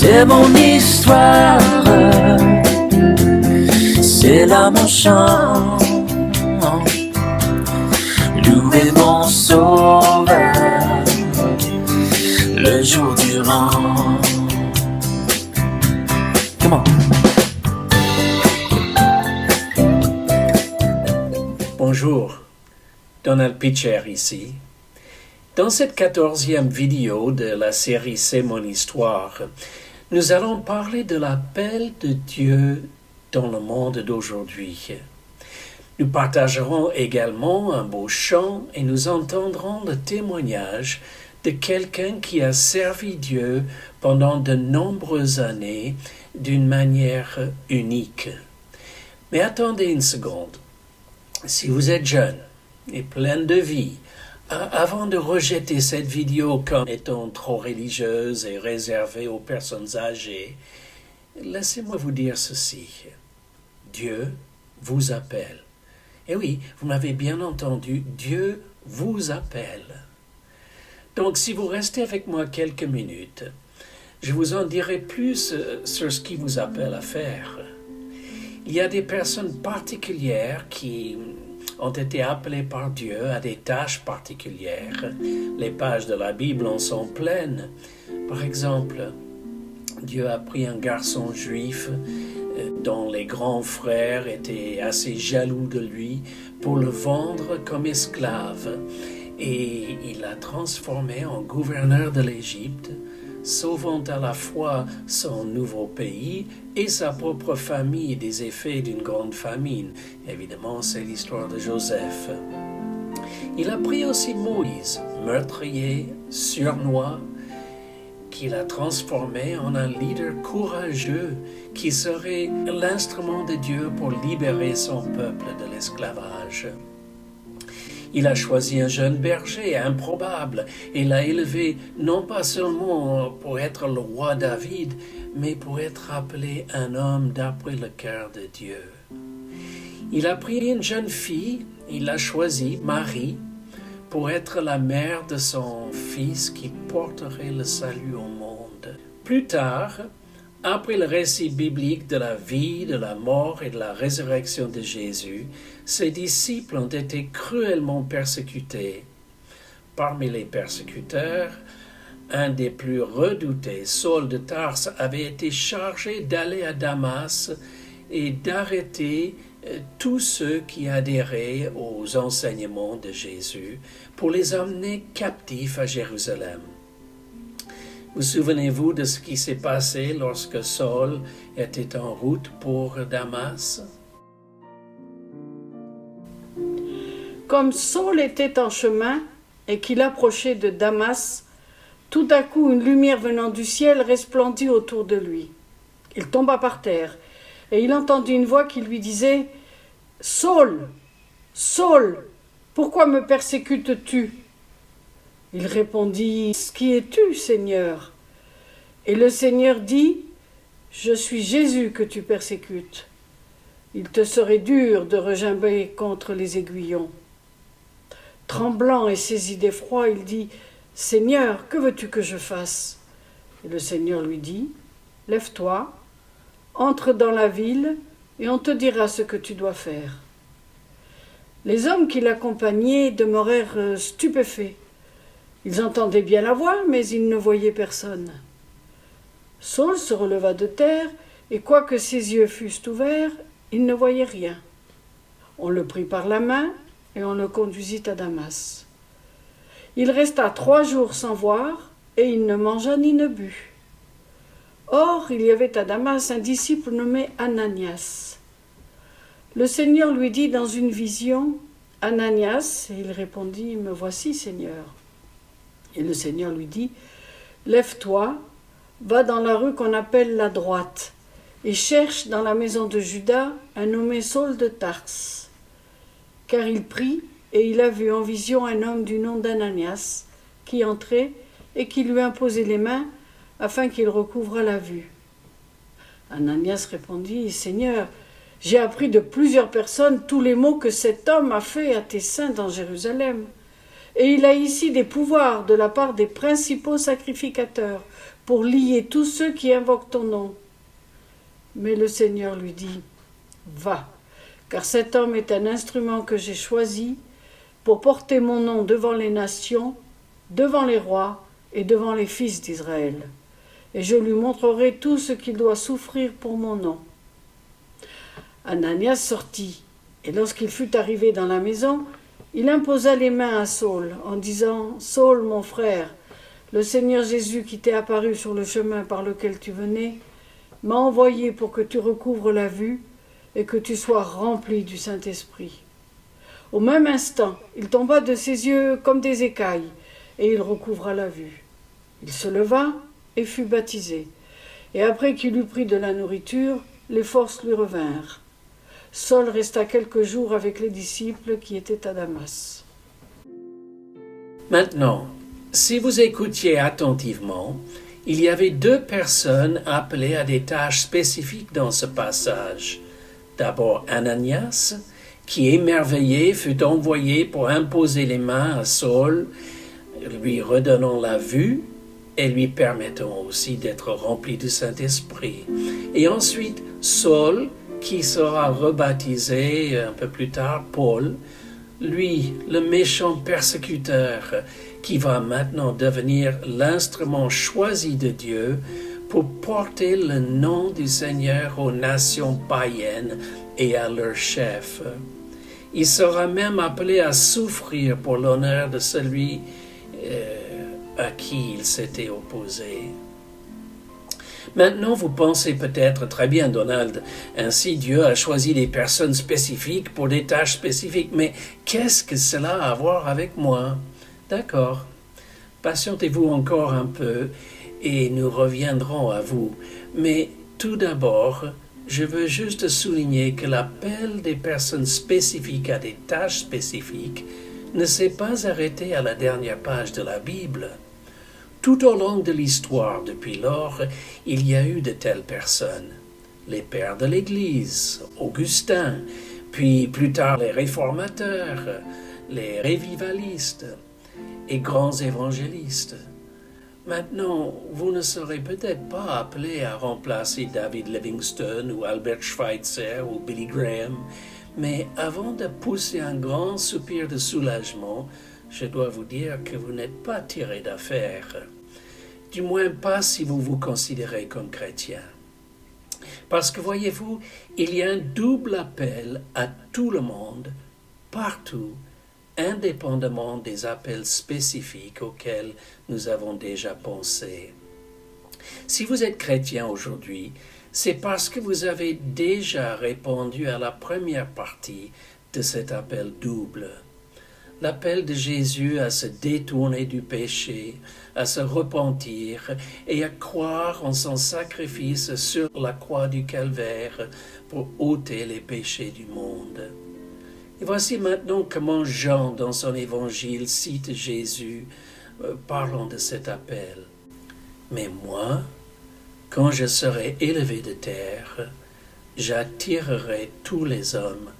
C'est mon histoire, c'est là mon chant. Louez mon sauveur le jour durant. Come on. Bonjour, Donald Pitcher ici. Dans cette 14e vidéo de la série C'est mon histoire, nous allons parler de l'appel de Dieu dans le monde d'aujourd'hui. Nous partagerons également un beau chant et nous entendrons le témoignage de quelqu'un qui a servi Dieu pendant de nombreuses années d'une manière unique. Mais attendez une seconde. Si vous êtes jeune et plein de vie, avant de rejeter cette vidéo comme étant trop religieuse et réservée aux personnes âgées, laissez-moi vous dire ceci. Dieu vous appelle. Et oui, vous m'avez bien entendu, Dieu vous appelle. Donc, si vous restez avec moi quelques minutes, je vous en dirai plus sur ce qui vous appelle à faire. Il y a des personnes particulières qui ont été appelés par Dieu à des tâches particulières. Les pages de la Bible en sont pleines. Par exemple, Dieu a pris un garçon juif dont les grands frères étaient assez jaloux de lui pour le vendre comme esclave. Et il l'a transformé en gouverneur de l'Égypte, sauvant à la fois son nouveau pays et sa propre famille des effets d'une grande famine. Évidemment, c'est l'histoire de Joseph. Il a pris aussi Moïse, meurtrier, surnois, qu'il a transformé en un leader courageux qui serait l'instrument de Dieu pour libérer son peuple de l'esclavage. Il a choisi un jeune berger improbable et l'a élevé non pas seulement pour être le roi David, mais pour être appelé un homme d'après le cœur de Dieu. Il a pris une jeune fille, il l'a choisie, Marie, pour être la mère de son fils qui porterait le salut au monde. Plus tard, après le récit biblique de la vie, de la mort et de la résurrection de Jésus, ses disciples ont été cruellement persécutés. Parmi les persécuteurs, un des plus redoutés, Saul de Tarse, avait été chargé d'aller à Damas et d'arrêter tous ceux qui adhéraient aux enseignements de Jésus pour les emmener captifs à Jérusalem. Vous souvenez-vous de ce qui s'est passé lorsque Saul était en route pour Damas? Comme Saul était en chemin et qu'il approchait de Damas, tout à coup une lumière venant du ciel resplendit autour de lui. Il tomba par terre et il entendit une voix qui lui disait « Saul, Saul, pourquoi me persécutes-tu » Il répondit « Qui es-tu, Seigneur » Et le Seigneur dit « Je suis Jésus que tu persécutes. Il te serait dur de regimber contre les aiguillons. » Tremblant et saisi d'effroi, il dit « Seigneur, que veux-tu que je fasse » Et le Seigneur lui dit « Lève-toi, entre dans la ville et on te dira ce que tu dois faire. » Les hommes qui l'accompagnaient demeurèrent stupéfaits. Ils entendaient bien la voix, mais ils ne voyaient personne. Saul se releva de terre, et quoique ses yeux fussent ouverts, il ne voyait rien. On le prit par la main, et on le conduisit à Damas. Il resta 3 jours sans voir, et il ne mangea ni ne but. Or, il y avait à Damas un disciple nommé Ananias. Le Seigneur lui dit dans une vision « Ananias » et il répondit « Me voici, Seigneur ». Et le Seigneur lui dit « Lève-toi, va dans la rue qu'on appelle la droite, et cherche dans la maison de Judas un nommé Saul de Tarse. » Car il prit, et il a vu en vision un homme du nom d'Ananias, qui entrait et qui lui imposait les mains, afin qu'il recouvrât la vue. Ananias répondit « Seigneur, j'ai appris de plusieurs personnes tous les maux que cet homme a fait à tes saints dans Jérusalem. Et il a ici des pouvoirs de la part des principaux sacrificateurs pour lier tous ceux qui invoquent ton nom. » Mais le Seigneur lui dit, « Va, car cet homme est un instrument que j'ai choisi pour porter mon nom devant les nations, devant les rois et devant les fils d'Israël. Et je lui montrerai tout ce qu'il doit souffrir pour mon nom. » Ananias sortit, et lorsqu'il fut arrivé dans la maison, il imposa les mains à Saul, en disant, « Saul, mon frère, le Seigneur Jésus qui t'est apparu sur le chemin par lequel tu venais, m'a envoyé pour que tu recouvres la vue et que tu sois rempli du Saint-Esprit. » Au même instant, il tomba de ses yeux comme des écailles, et il recouvra la vue. Il se leva et fut baptisé, et après qu'il eut pris de la nourriture, les forces lui revinrent. Saul resta quelques jours avec les disciples qui étaient à Damas. Maintenant, si vous écoutiez attentivement, il y avait deux personnes appelées à des tâches spécifiques dans ce passage. D'abord Ananias, qui émerveillé fut envoyé pour imposer les mains à Saul, lui redonnant la vue et lui permettant aussi d'être rempli du Saint-Esprit. Et ensuite Saul, qui sera rebaptisé un peu plus tard Paul, lui, le méchant persécuteur, qui va maintenant devenir l'instrument choisi de Dieu pour porter le nom du Seigneur aux nations païennes et à leurs chefs. Il sera même appelé à souffrir pour l'honneur de celui à qui il s'était opposé. Maintenant, vous pensez peut-être, très bien Donald, ainsi Dieu a choisi des personnes spécifiques pour des tâches spécifiques, mais qu'est-ce que cela a à voir avec moi? D'accord, patientez-vous encore un peu et nous reviendrons à vous. Mais tout d'abord, je veux juste souligner que l'appel des personnes spécifiques à des tâches spécifiques ne s'est pas arrêté à la dernière page de la Bible. Tout au long de l'histoire, depuis lors, il y a eu de telles personnes. Les pères de l'Église, Augustin, puis plus tard les réformateurs, les révivalistes et grands évangélistes. Maintenant, vous ne serez peut-être pas appelés à remplacer David Livingstone ou Albert Schweitzer ou Billy Graham, mais avant de pousser un grand soupir de soulagement, je dois vous dire que vous n'êtes pas tiré d'affaire. Du moins pas si vous vous considérez comme chrétien. Parce que voyez-vous, il y a un double appel à tout le monde, partout, indépendamment des appels spécifiques auxquels nous avons déjà pensé. Si vous êtes chrétien aujourd'hui, c'est parce que vous avez déjà répondu à la première partie de cet appel double. L'appel de Jésus à se détourner du péché, à se repentir et à croire en son sacrifice sur la croix du Calvaire pour ôter les péchés du monde. Et voici maintenant comment Jean, dans son évangile, cite Jésus parlant de cet appel. « Mais moi, quand je serai élevé de terre, j'attirerai tous les hommes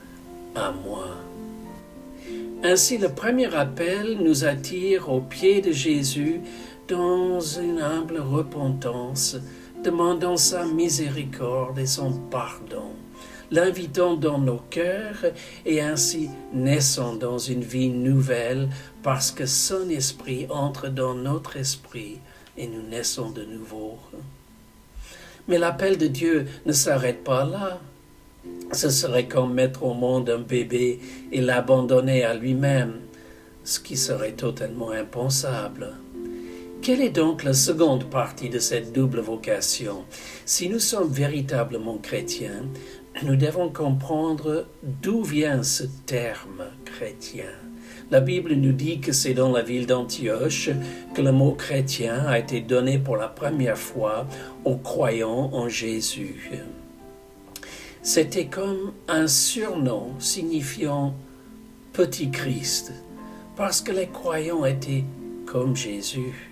à moi. » Ainsi, le premier appel nous attire aux pieds de Jésus dans une humble repentance, demandant sa miséricorde et son pardon, l'invitant dans nos cœurs et ainsi naissant dans une vie nouvelle parce que son esprit entre dans notre esprit et nous naissons de nouveau. Mais l'appel de Dieu ne s'arrête pas là. Ce serait comme mettre au monde un bébé et l'abandonner à lui-même, ce qui serait totalement impensable. Quelle est donc la seconde partie de cette double vocation? Si nous sommes véritablement chrétiens, nous devons comprendre d'où vient ce terme chrétien. La Bible nous dit que c'est dans la ville d'Antioche que le mot chrétien a été donné pour la première fois aux croyants en Jésus. C'était comme un surnom signifiant « petit Christ », parce que les croyants étaient comme Jésus.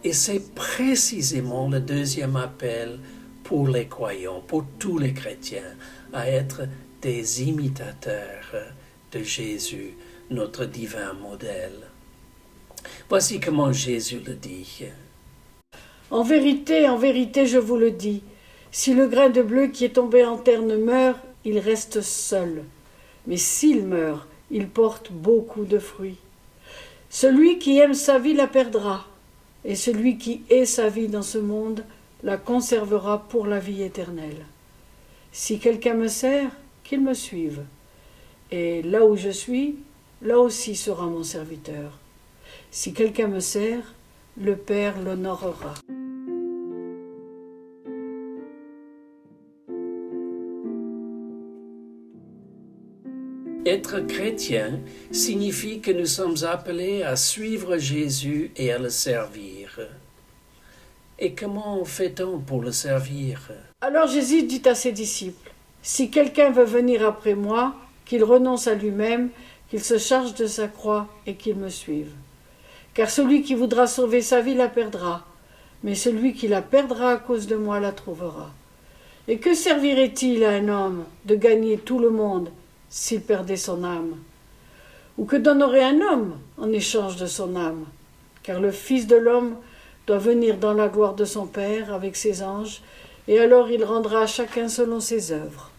Et c'est précisément le deuxième appel pour les croyants, pour tous les chrétiens, à être des imitateurs de Jésus, notre divin modèle. Voici comment Jésus le dit. En vérité, je vous le dis, si le grain de bleu qui est tombé en terre ne meurt, il reste seul. Mais s'il meurt, il porte beaucoup de fruits. Celui qui aime sa vie la perdra, et celui qui hait sa vie dans ce monde la conservera pour la vie éternelle. Si quelqu'un me sert, qu'il me suive. Et là où je suis, là aussi sera mon serviteur. Si quelqu'un me sert, le Père l'honorera. Être chrétien signifie que nous sommes appelés à suivre Jésus et à le servir. Et comment fait-on pour le servir? Alors Jésus dit à ses disciples, « Si quelqu'un veut venir après moi, qu'il renonce à lui-même, qu'il se charge de sa croix et qu'il me suive. Car celui qui voudra sauver sa vie la perdra, mais celui qui la perdra à cause de moi la trouvera. Et que servirait-il à un homme de gagner tout le monde s'il perdait son âme? Ou que donnerait un homme en échange de son âme? Car le Fils de l'homme doit venir dans la gloire de son Père avec ses anges, et alors il rendra à chacun selon ses œuvres. »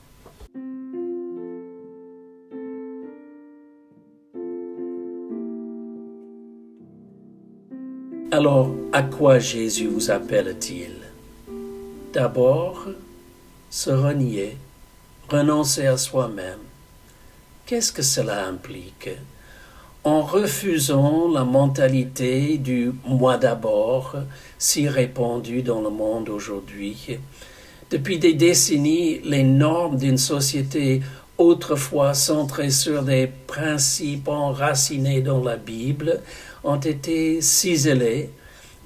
Alors, à quoi Jésus vous appelle-t-il? D'abord, se renier, renoncer à soi-même. Qu'est-ce que cela implique? En refusant la mentalité du « moi d'abord » si répandue dans le monde aujourd'hui. Depuis des décennies, les normes d'une société autrefois centrée sur des principes enracinés dans la Bible ont été ciselés,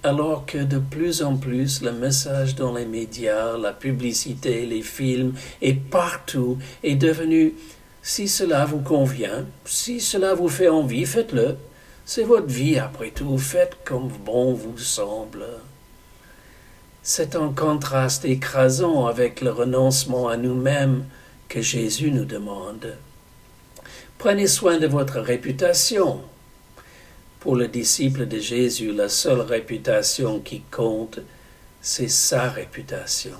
alors que de plus en plus le message dans les médias, la publicité, les films et partout est devenu « si cela vous convient, si cela vous fait envie, faites-le. C'est votre vie après tout, faites comme bon vous semble. » C'est un contraste écrasant avec le renoncement à nous-mêmes que Jésus nous demande. Prenez soin de votre réputation. Pour le disciple de Jésus, la seule réputation qui compte, c'est sa réputation.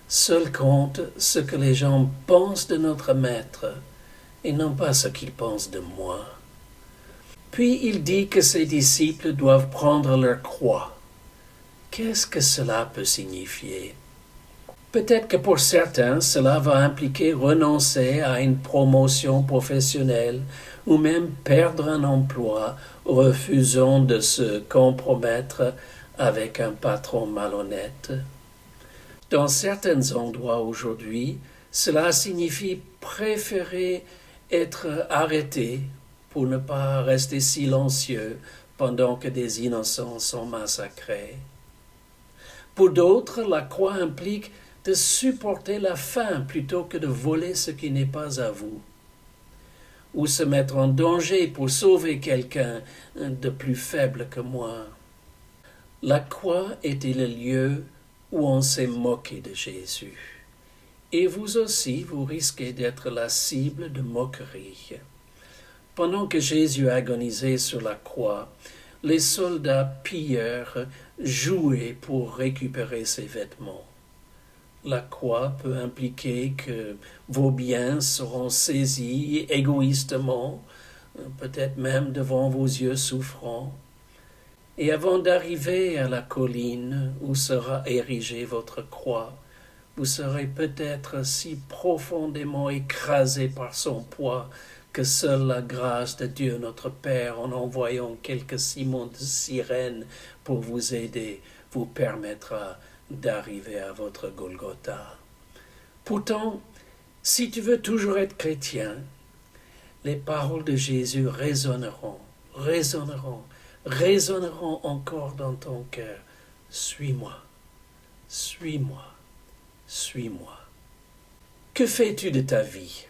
Seul compte ce que les gens pensent de notre maître et non pas ce qu'ils pensent de moi. Puis il dit que ses disciples doivent prendre leur croix. Qu'est-ce que cela peut signifier? Peut-être que pour certains, cela va impliquer renoncer à une promotion professionnelle ou même perdre un emploi, refusant de se compromettre avec un patron malhonnête. Dans certains endroits aujourd'hui, cela signifie préférer être arrêté pour ne pas rester silencieux pendant que des innocents sont massacrés. Pour d'autres, la croix implique de supporter la faim plutôt que de voler ce qui n'est pas à vous, ou se mettre en danger pour sauver quelqu'un de plus faible que moi. La croix était le lieu où on s'est moqué de Jésus. Et vous aussi, vous risquez d'être la cible de moquerie. Pendant que Jésus agonisait sur la croix, les soldats pilleurs jouaient pour récupérer ses vêtements. La croix peut impliquer que vos biens seront saisis égoïstement, peut-être même devant vos yeux souffrants. Et avant d'arriver à la colline où sera érigée votre croix, vous serez peut-être si profondément écrasé par son poids que seule la grâce de Dieu notre Père, en envoyant quelques Simons de Cyrène pour vous aider, vous permettra d'arriver à votre Golgotha. Pourtant, si tu veux toujours être chrétien, les paroles de Jésus résonneront encore dans ton cœur. Suis-moi, suis-moi, suis-moi. Que fais-tu de ta vie?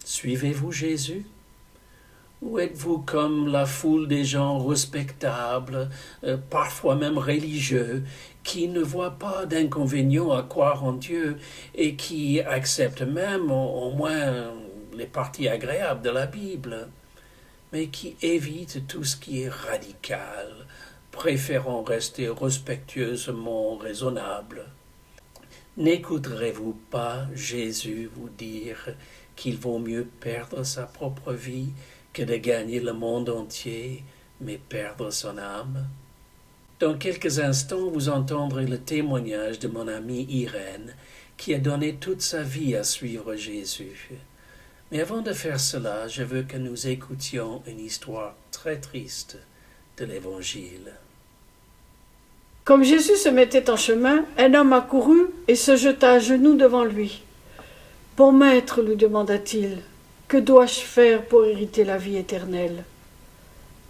Suivez-vous Jésus? Ou êtes-vous comme la foule des gens respectables, parfois même religieux, qui ne voient pas d'inconvénient à croire en Dieu et qui acceptent même au moins les parties agréables de la Bible, mais qui évitent tout ce qui est radical, préférant rester respectueusement raisonnable. N'écouterez-vous pas Jésus vous dire qu'il vaut mieux perdre sa propre vie que de gagner le monde entier, mais perdre son âme? Dans quelques instants, vous entendrez le témoignage de mon amie Irène, qui a donné toute sa vie à suivre Jésus. Mais avant de faire cela, je veux que nous écoutions une histoire très triste de l'Évangile. Comme Jésus se mettait en chemin, un homme accourut et se jeta à genoux devant lui. « Bon maître, lui demanda-t-il, que dois-je faire pour hériter la vie éternelle ?»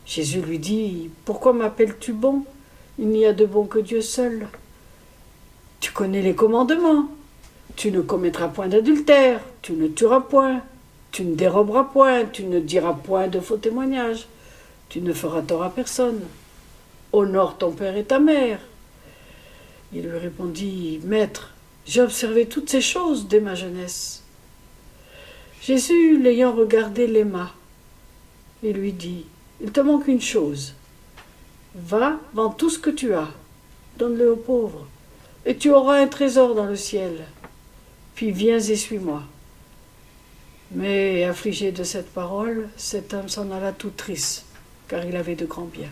Jésus lui dit, « Pourquoi m'appelles-tu bon? Il n'y a de bon que Dieu seul. Tu connais les commandements. Tu ne commettras point d'adultère, tu ne tueras point, tu ne déroberas point, tu ne diras point de faux témoignages, tu ne feras tort à personne. Honore ton père et ta mère. » Il lui répondit, « Maître, j'ai observé toutes ces choses dès ma jeunesse. » Jésus, l'ayant regardé, l'aima et lui dit, « Il te manque une chose. Va, vends tout ce que tu as, donne-le aux pauvres, et tu auras un trésor dans le ciel. Puis viens et suis-moi. » Mais, affligé de cette parole, cet homme s'en alla tout triste, car il avait de grands biens.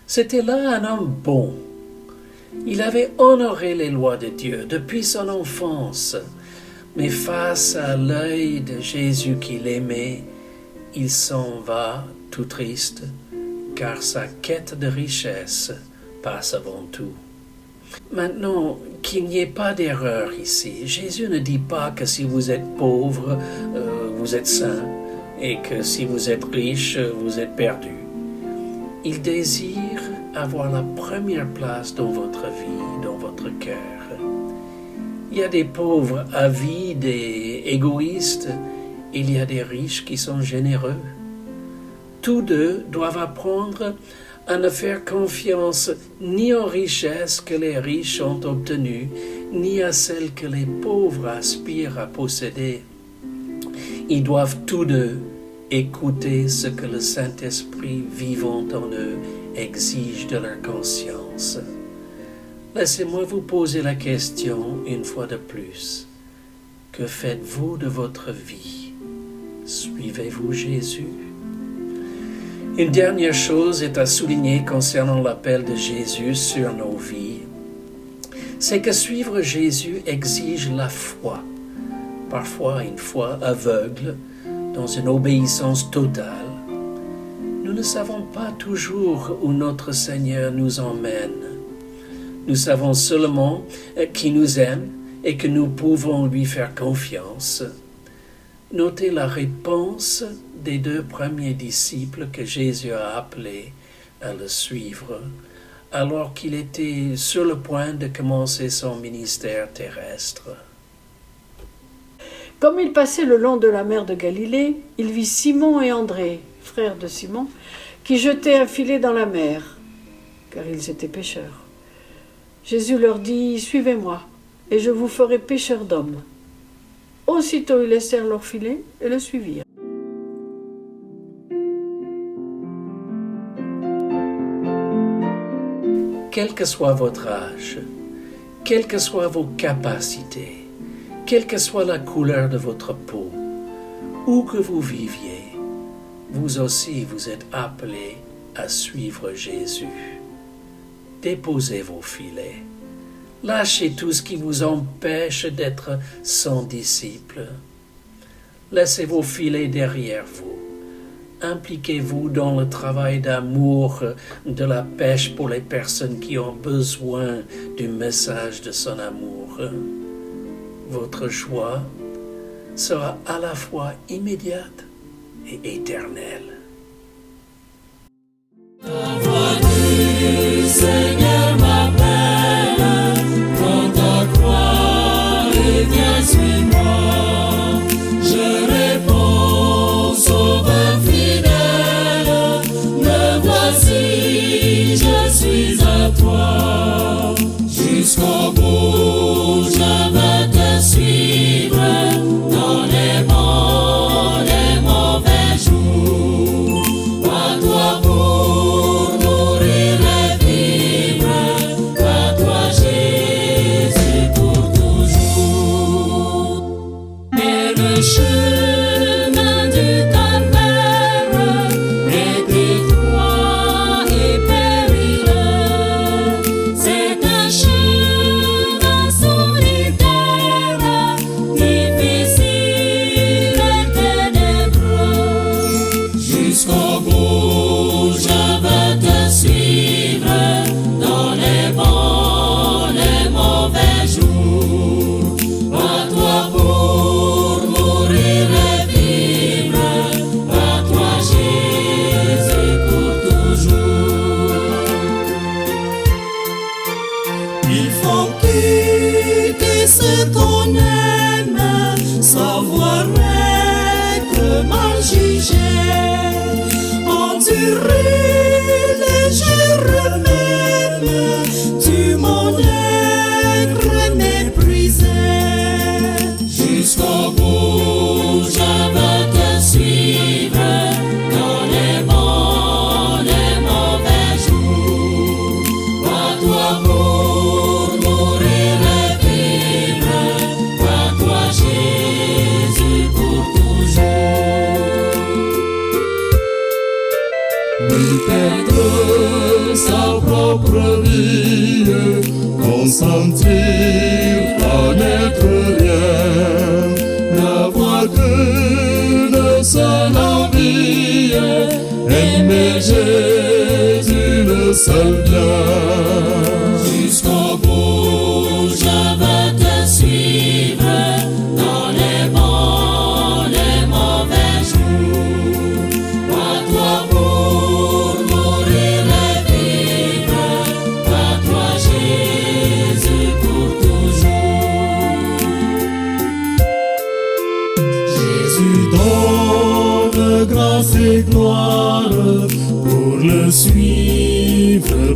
C'était là un homme bon. Il avait honoré les lois de Dieu depuis son enfance, mais face à l'œil de Jésus qu'il aimait, il s'en va tout triste, car sa quête de richesse passe avant tout. Maintenant, qu'il n'y ait pas d'erreur ici, Jésus ne dit pas que si vous êtes pauvre, vous êtes saint, et que si vous êtes riche, vous êtes perdu. Il désire avoir la première place dans votre vie, dans votre cœur. Il y a des pauvres avides et égoïstes, il y a des riches qui sont généreux. Tous deux doivent apprendre à ne faire confiance ni aux richesses que les riches ont obtenues, ni à celles que les pauvres aspirent à posséder. Ils doivent tous deux écouter ce que le Saint-Esprit vivant en eux exige de leur conscience. Laissez-moi vous poser la question une fois de plus. Que faites-vous de votre vie? Suivez-vous Jésus? Une dernière chose est à souligner concernant l'appel de Jésus sur nos vies. C'est que suivre Jésus exige la foi, parfois une foi aveugle, dans une obéissance totale. Nous ne savons pas toujours où notre Seigneur nous emmène. Nous savons seulement qu'il nous aime et que nous pouvons lui faire confiance. Notez la réponse des deux premiers disciples que Jésus a appelés à le suivre, alors qu'il était sur le point de commencer son ministère terrestre. Comme il passait le long de la mer de Galilée, il vit Simon et André, frères de Simon, qui jetaient un filet dans la mer, car ils étaient pêcheurs. Jésus leur dit, « Suivez-moi, et je vous ferai pêcheurs d'hommes. » Aussitôt ils laissèrent leur filet et le suivirent. Quel que soit votre âge, quelles que soient vos capacités, quelle que soit la couleur de votre peau, où que vous viviez, vous aussi vous êtes appelés à suivre Jésus. Déposez vos filets. Lâchez tout ce qui vous empêche d'être son disciple. Laissez vos filets derrière vous. Impliquez-vous dans le travail d'amour, de la pêche pour les personnes qui ont besoin du message de son amour. Votre joie sera à la fois immédiate et éternelle. La voix du Seigneur m'appelle, prends ta croix et viens suis-moi. Je réponds, Sauveur fidèle, me voici, je suis à toi. Jusqu'au bout, je veux te suivre dans les monts. les jours même, tu mon être méprisé. Jusqu'au bout, je veux te suivre dans les bons, les mauvais jours. À toi pour mourir et vivre, à toi Jésus pour toujours. Oui, perdre sa propre vie, consentir à n'être rien, n'avoir que le seul envie, aimer Jésus le seul bien. Jusqu'au bout, je veux te suivre dans les bons, les mauvais jours. À toi pour mourir et vivre, à toi Jésus pour toujours. Jésus donne grâce et gloire pour le suivre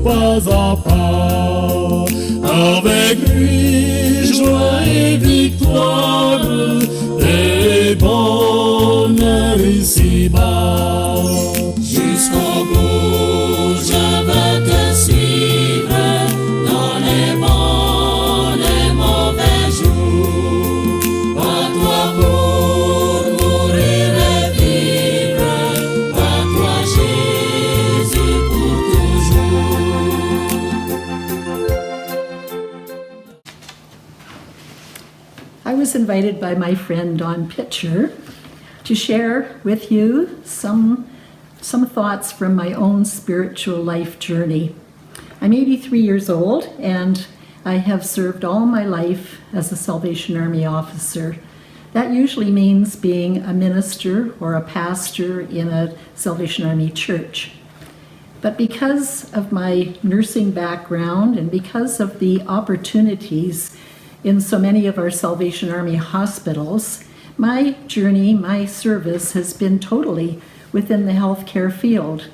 pas à pas. Avec lui, joie et victoire et bonheur ici-bas. Jusqu'au bout, je veux te suivre dans les bons, les mauvais jours. À toi pour mourir et vivre, à toi Jésus pour toujours. I was invited by my friend Don Pitcher to share with you some thoughts from my own spiritual life journey. I'm 83 years old and I have served all my life as a Salvation Army officer. That usually means being a minister or a pastor in a Salvation Army church. But because of my nursing background and because of the opportunities in so many of our Salvation Army hospitals, my journey, my service has been totally within the healthcare field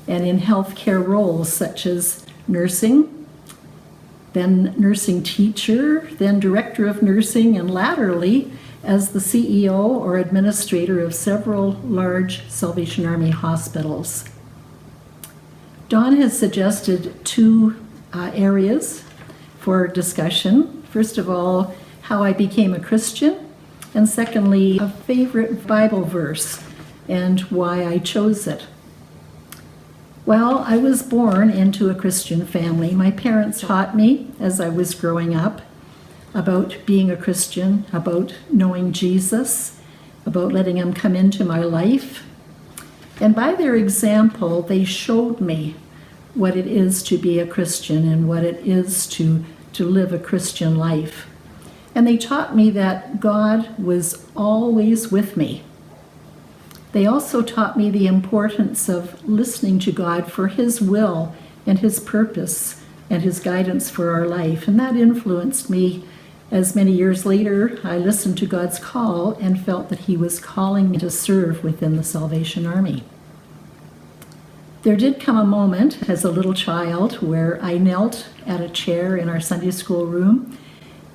and in healthcare roles such as nursing, then nursing teacher, then director of nursing, and latterly as the CEO or administrator of several large Salvation Army hospitals. Don has suggested two areas for discussion. First of all, how I became a Christian, and secondly, a favorite Bible verse and why I chose it. Well, I was born into a Christian family. My parents taught me as I was growing up about being a Christian, about knowing Jesus, about letting him come into my life. And by their example, they showed me what it is to be a Christian and what it is to live a Christian life. And they taught me that God was always with me. They also taught me the importance of listening to God for his will and his purpose and his guidance for our life. And that influenced me as many years later I listened to God's call and felt that he was calling me to serve within the Salvation Army. There did come a moment as a little child where I knelt at a chair in our Sunday school room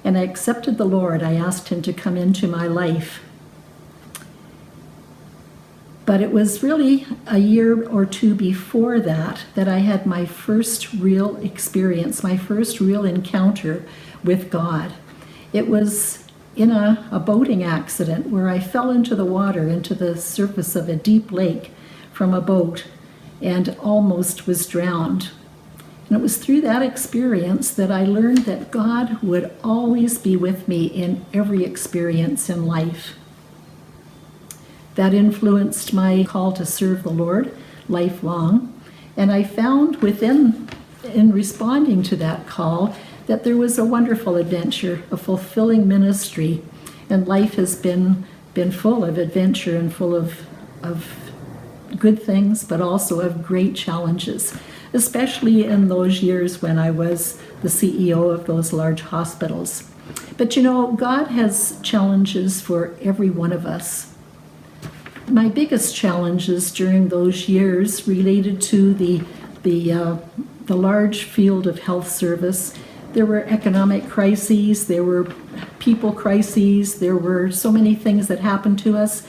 and I accepted the Lord. I asked him to come into my life. But it was really a year or two before that I had my first real experience, my first real encounter with God. It was in a boating accident where I fell into the water, into the surface of a deep lake from a boat, and almost was drowned. And it was through that experience that I learned that God would always be with me in every experience in life. That influenced my call to serve the Lord lifelong. And I found in responding to that call, that there was a wonderful adventure, a fulfilling ministry. And life has been full of adventure and full of good things, but also of great challenges, especially in those years when I was the CEO of those large hospitals. But you know, God has challenges for every one of us. My biggest challenges during those years related to the large field of health service. There were economic crises, there were people crises, there were so many things that happened to us.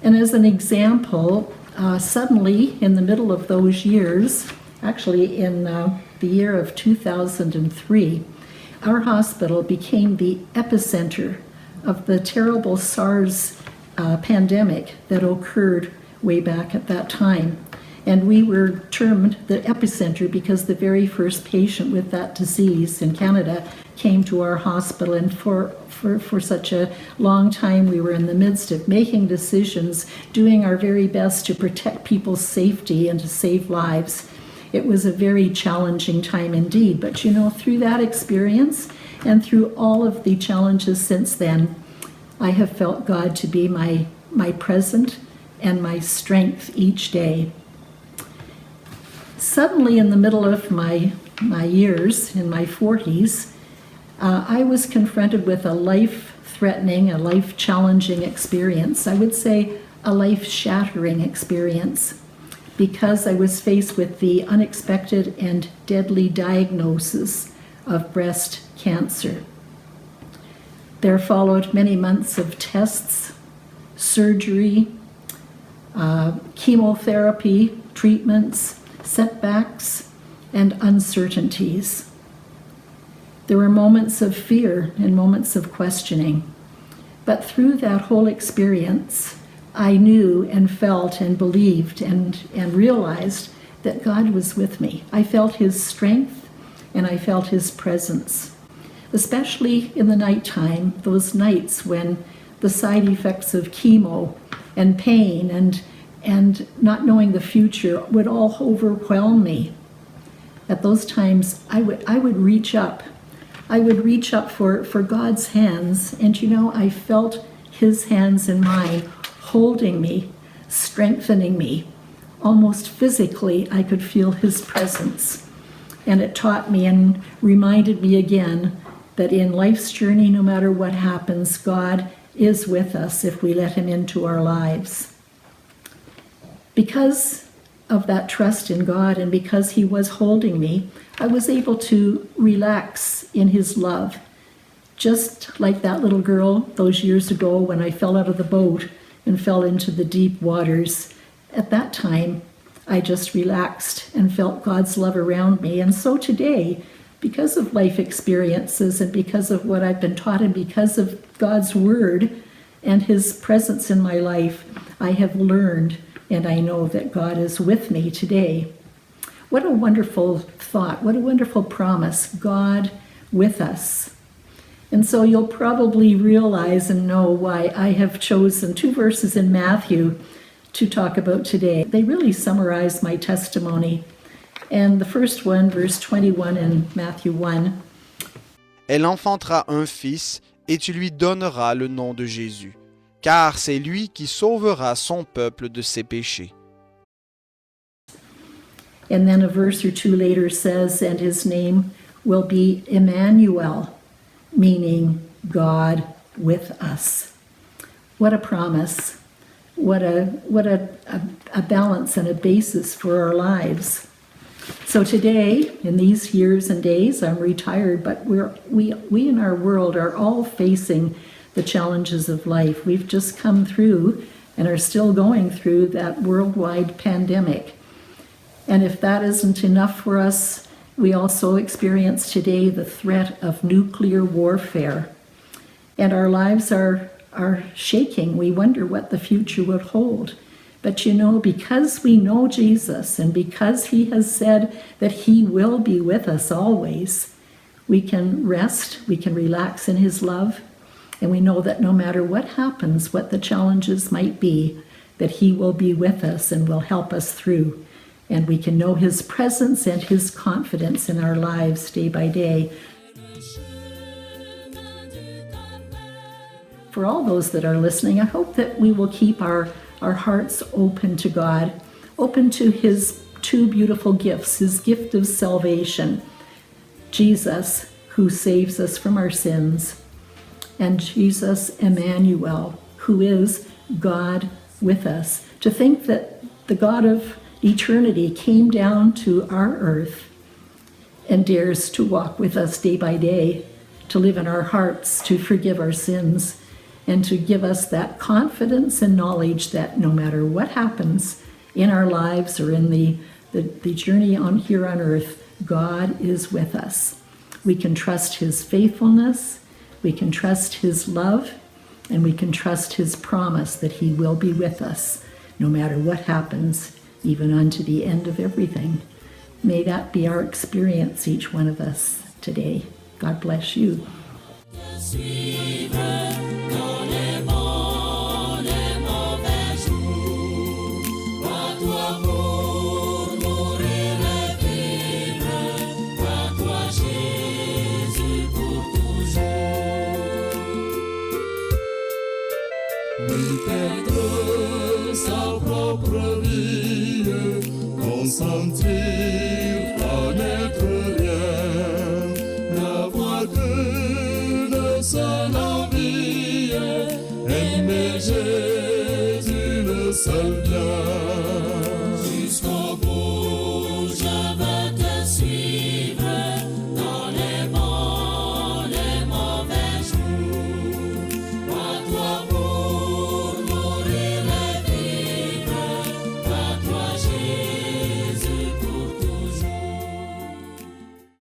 And as an example, suddenly in the middle of those years, actually in the year of 2003, our hospital became the epicenter of the terrible SARS pandemic that occurred way back at that time. And we were termed the epicenter because the very first patient with that disease in Canada came to our hospital. And for such a long time, we were in the midst of making decisions, doing our very best to protect people's safety and to save lives. It was a very challenging time indeed. But you know, through that experience and through all of the challenges since then, I have felt God to be my present and my strength each day. Suddenly, in the middle of my years, in my 40s, I was confronted with a life-threatening, a life-challenging experience. I would say a life-shattering experience, because I was faced with the unexpected and deadly diagnosis of breast cancer. There followed many months of tests, surgery, chemotherapy, treatments, setbacks, and uncertainties. There were moments of fear and moments of questioning. But through that whole experience, I knew and felt and believed and realized that God was with me. I felt His strength and I felt His presence, especially in the nighttime, those nights when the side effects of chemo and pain and not knowing the future would all overwhelm me. At those times, I would reach up. I would reach up for God's hands, and you know, I felt His hands in mine, holding me, strengthening me. Almost physically, I could feel His presence. And it taught me and reminded me again that in life's journey, no matter what happens, God is with us if we let Him into our lives. Because of that trust in God and because He was holding me, I was able to relax in His love. Just like that little girl those years ago when I fell out of the boat and fell into the deep waters. At that time, I just relaxed and felt God's love around me. And so today, because of life experiences and because of what I've been taught and because of God's Word and His presence in my life, I have learned and I know that God is with me today. What a wonderful thought, what a wonderful promise, God with us. And so you'll probably realize and know why I have chosen 2 verses in Matthew to talk about today. They really summarize my testimony. And the first one, verse 21 in Matthew 1. Elle enfantera un fils, et tu lui donneras le nom de Jésus, car c'est lui qui sauvera son peuple de ses péchés. And then a verse or two later says, and his name will be Emmanuel, meaning God with us. What a promise. What a balance and a basis for our lives. So today, in these years and days, I'm retired, but we in our world are all facing the challenges of life. We've just come through and are still going through that worldwide pandemic. And if that isn't enough for us, we also experience today the threat of nuclear warfare. And our lives are shaking. We wonder what the future would hold. But you know, because we know Jesus and because He has said that He will be with us always, we can rest, we can relax in His love, and we know that no matter what happens, what the challenges might be, that He will be with us and will help us through. And we can know His presence and His confidence in our lives day by day. For all those that are listening, I hope that we will keep our hearts open to God, open to His 2 beautiful gifts, His gift of salvation, Jesus, who saves us from our sins, and Jesus Emmanuel, who is God with us. To think that the God of eternity came down to our earth and dares to walk with us day by day, to live in our hearts, to forgive our sins, and to give us that confidence and knowledge that no matter what happens in our lives or in the journey on here on earth, God is with us. We can trust his faithfulness, we can trust his love, and we can trust his promise that he will be with us no matter what happens, even unto the end of everything. May that be our experience, each one of us today. God bless you. Perdre sa propre vie, consentir à n'être rien, n'avoir qu'une seule envie, aimer Jésus le seul bien.